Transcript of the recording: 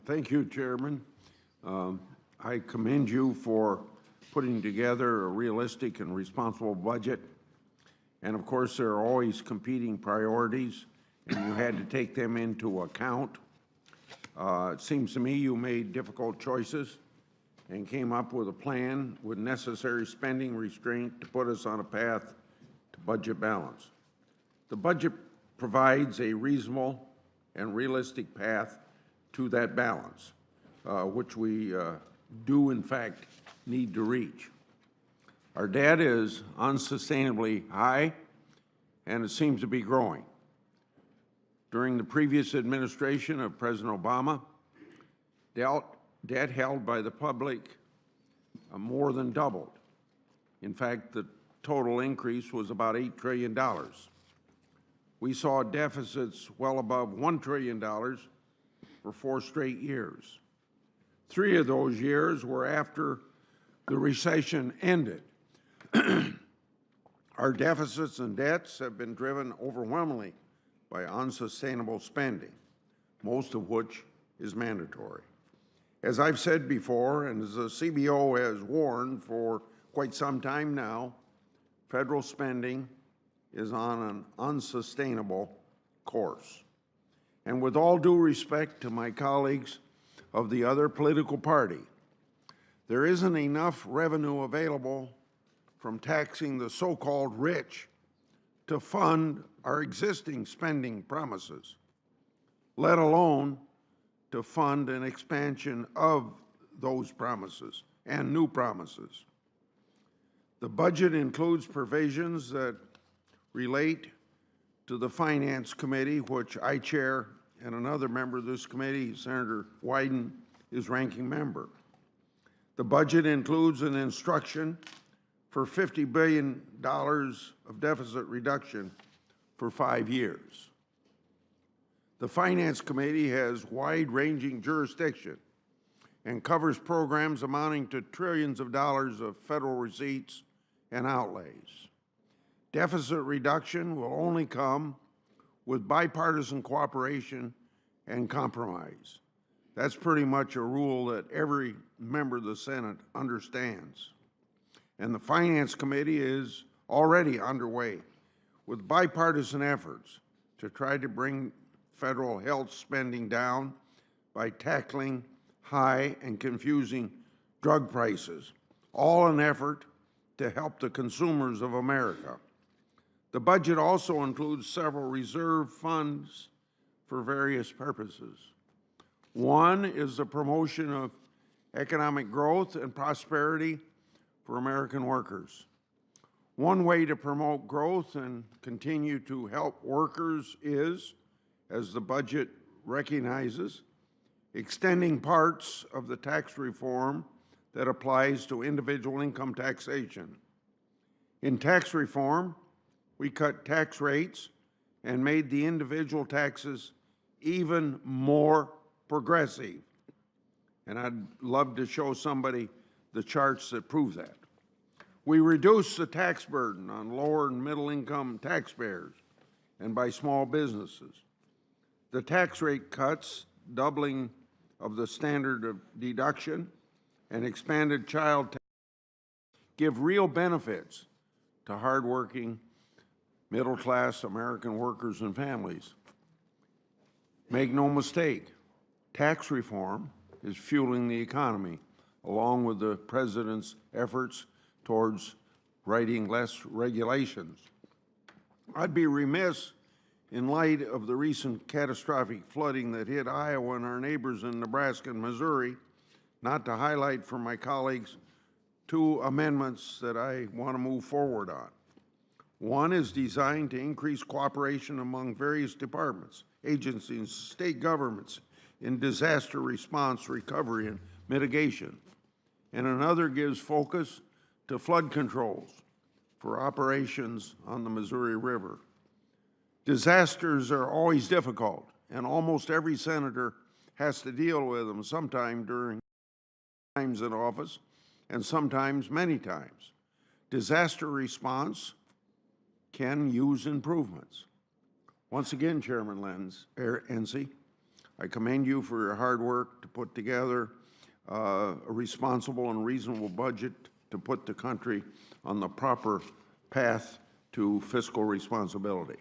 Thank you, Chairman. I commend you for putting together a realistic and responsible budget. And of course, there are always competing priorities, and you had to take them into account. It seems to me you made difficult choices and came up with a plan with necessary spending restraint to put us on a path to budget balance. The budget provides a reasonable and realistic path to that balance, which we do in fact need to reach. Our debt is unsustainably high, and it seems to be growing. During the previous administration of President Obama, debt held by the public more than doubled. In fact, the total increase was about $8 trillion. We saw deficits well above $1 trillion for 4 straight years. 3 of those years were after the recession ended. Our deficits and debts have been driven overwhelmingly by unsustainable spending, most of which is mandatory. As I've said before, and as the CBO has warned for quite some time now, federal spending is on an unsustainable course. And with all due respect to my colleagues of the other political party, there isn't enough revenue available from taxing the so-called rich to fund our existing spending promises, let alone to fund an expansion of those promises and new promises. The budget includes provisions that relate to the Finance Committee, which I chair, and another member of this committee, Senator Wyden, is ranking member. The budget includes an instruction for $50 billion of deficit reduction for 5 years. The Finance Committee has wide-ranging jurisdiction and covers programs amounting to trillions of dollars of federal receipts and outlays. Deficit reduction will only come with bipartisan cooperation and compromise. That's pretty much a rule that every member of the Senate understands. And the Finance Committee is already underway with bipartisan efforts to try to bring federal health spending down by tackling high and confusing drug prices, all an effort to help the consumers of America. The budget also includes several reserve funds for various purposes. One is the promotion of economic growth and prosperity for American workers. One way to promote growth and continue to help workers is, as the budget recognizes, extending parts of the tax reform that applies to individual income taxation. In tax reform, we cut tax rates and made the individual taxes even more progressive. And I'd love to show somebody the charts that prove that. We reduced the tax burden on lower and middle income taxpayers and by small businesses. The tax rate cuts, doubling of the standard of deduction, and expanded child tax give real benefits to hardworking, middle-class American workers and families. Make no mistake, tax reform is fueling the economy, along with the President's efforts towards writing less regulations. I'd be remiss, in light of the recent catastrophic flooding that hit Iowa and our neighbors in Nebraska and Missouri, not to highlight for my colleagues 2 amendments that I want to move forward on. One is designed to increase cooperation among various departments, agencies, and state governments in disaster response, recovery, and mitigation. And another gives focus to flood controls for operations on the Missouri River. Disasters are always difficult, and almost every senator has to deal with them sometime during times in office, and sometimes many times. Disaster response can use improvements. Once again, Chairman Enzi, I commend you for your hard work to put together a responsible and reasonable budget to put the country on the proper path to fiscal responsibility.